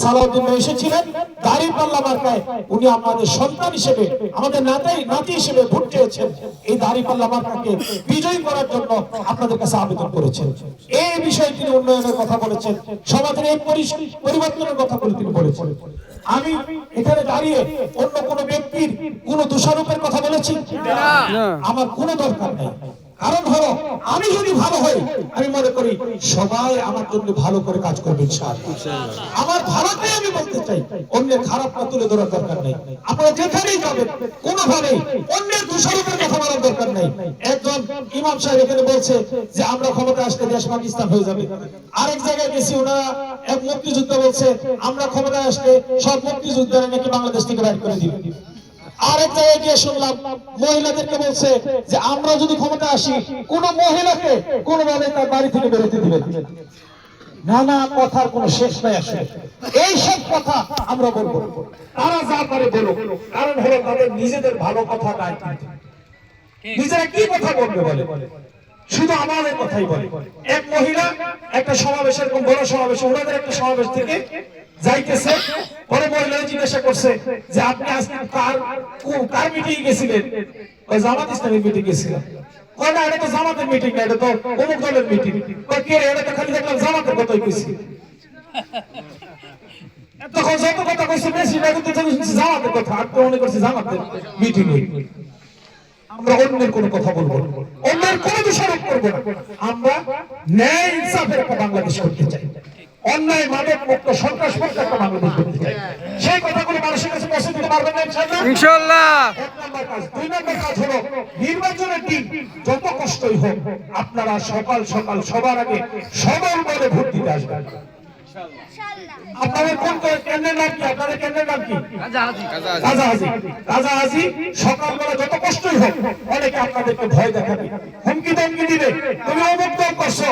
সালাউদ্দিন ভাই এসেছিলেন দাঁড়িপাল্লা মার্কায়, উনি আমাদের সন্তান হিসেবে, আমাদের নাতি হিসেবে ভোট চেয়েছেন। এই দাঁড়িপাল্লা মার্কাকে বিজয়ী করার জন্য আপনাদের কাছে আবেদন করেছেন। এই বিষয়ে তিনি উন্নয়নের কথা বলেছেন, সমাজের এই পরিবর্তনের কথা বলে তিনি বলেছেন। আমি এখানে দাঁড়িয়ে অন্য কোনো ব্যক্তির কোনো দোষারোপের কথা বলেছি আমার কোনো দরকার নেই। কারণ হলো আমি যদি ভালো হই, আমি মনে করি সবাই আমার জন্য ভালো করে কাজ করবে ইনশাআল্লাহ। আমার ভালোটাই আমি বলতে চাই, অন্যের খারাপটা তুলে ধরার দরকার নেই। আপনারা যেখানেই যাবেন কোনোভাবে অন্যের দোষারোপের কথা বলার দরকার নেই। একজন ইমাম সাহেব এখানে বলছে যে আমরা ক্ষমতা আসলে দেশ পাকিস্তান হয়ে যাবে। আরেক জায়গায় গেছি ওনারা এক মুক্তিযোদ্ধা বলছে আমরা ক্ষমতা আসলে সব মুক্তিযোদ্ধারা নাকি বাংলাদেশ থেকে বাইর করে দিবে। আরেক জায়গায় গিয়ে শুনলাম মহিলাদেরকে বলছে যে আমরা যদি ক্ষমতা আসি কোন মহিলাকে কোনোভাবে তার বাড়ি থেকে বেরোতে দিবে না। নানা কথার কোনো শেষ নাই আসলে। এই সব কথা আমরা বলবো, তারা যা পারে বলো, কারণ হলো তাদের নিজেদের ভালো কথা নাই। নিজেরা কি কথা বলবে বলে, শুধু আমাদের কথাই বলে। এক মহিলা একটা সমাবেশ, এরকম বড় সমাবেশ, ওনাদের একটা সমাবেশ থেকে যাইতেছে, পরে মহিলা জিজ্ঞাসা করছে যে আপনি আজকে কার মিটিং গেছিলেন? ওই জামাত ইসলামের মিটিং গেছিলেন। কয় না, এটা তো জামাতের মিটিং না, এটা তো অমুক দলের মিটিং। কয় কে? এটা তো খালি দেখলাম জামাতের কথাই কইছি। তখন যত কথা কইছে বেশি না, কিন্তু জামাতের কথা, আর তো মনে করছি জামাতের মিটিং। আমরা অন্যের কোনো কথা বলবো না, অন্যের কোনো দোষারোপ করবো না। আমরা ন্যায় ইনসাফের একটা বাংলাদেশ করতে চাই, অন্যায় মাদক মুক্ত সন্ত্রাস মুক্ত একটা বাংলাদেশ করতে চাই। সেই কথাগুলো মানুষের কাছে পৌঁছে দিতে পারবেন না ইনশাআল্লাহ। এক নম্বর কাজ। দুই নম্বর কাজ হলো নির্বাচনের দিন যত কষ্টই হোক আপনারা সকাল সকাল সবার আগে সদল বলে ভোট দিতে আসবেন। আপনাদের কোন কেন্দ্রের নাম কি? আপনাদের কেন্দ্রের নাম কি? রাজা হাজি। সকালবেলা যত কষ্টই হোক অনেকে আপনাদেরকে ভয় দেখাবে, হুমকি ধমকি দিবে, তুমি অমুক দল করছো,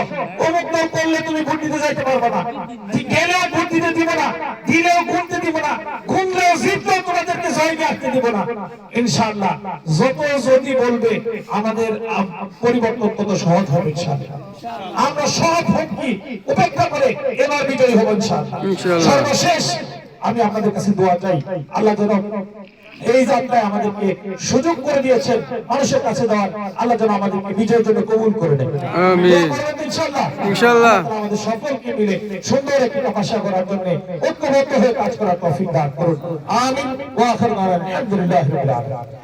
অমুক দল করলে তুমি ভোট দিতে যাইতে পারবে না, গেলেও ভোট দিতে দিব না, দিলেও ঘুরতে দিব না, ঘুরলেও জিতলেও তোমাদেরকে জয়কে আসতে দিব না। ইনশাআল্লাহ যত যদি বলবে আমাদের পরিবর্তন তত সহজ হবে ইনশাআল্লাহ। আমরা সব হুমকি উপেক্ষা করে এবার বিজয়ী হব ইনশাআল্লাহ। সর্বশেষ আমি আপনাদের কাছে দোয়া চাই, আল্লাহ যেন এই যাত্রায় আমাদেরকে সুযোগ করে দিয়েছেন মানুষের কাছে দেওয়ার, আল্লাহ যেন আমাদেরকে বিজয়ের জন্য কবুল করে নেন আমিন ইনশাআল্লাহ। ইনশাআল্লাহ আমাদের সকলকে মিলে সুন্দর একটি ভাষা করার জন্য ঐক্যবদ্ধ হয়ে কাজ করার তৌফিক দান করুন আমিন। ওয়া আখিরু দাওয়ানা আলহামদুলিল্লাহি রাব্বিল আলামিন।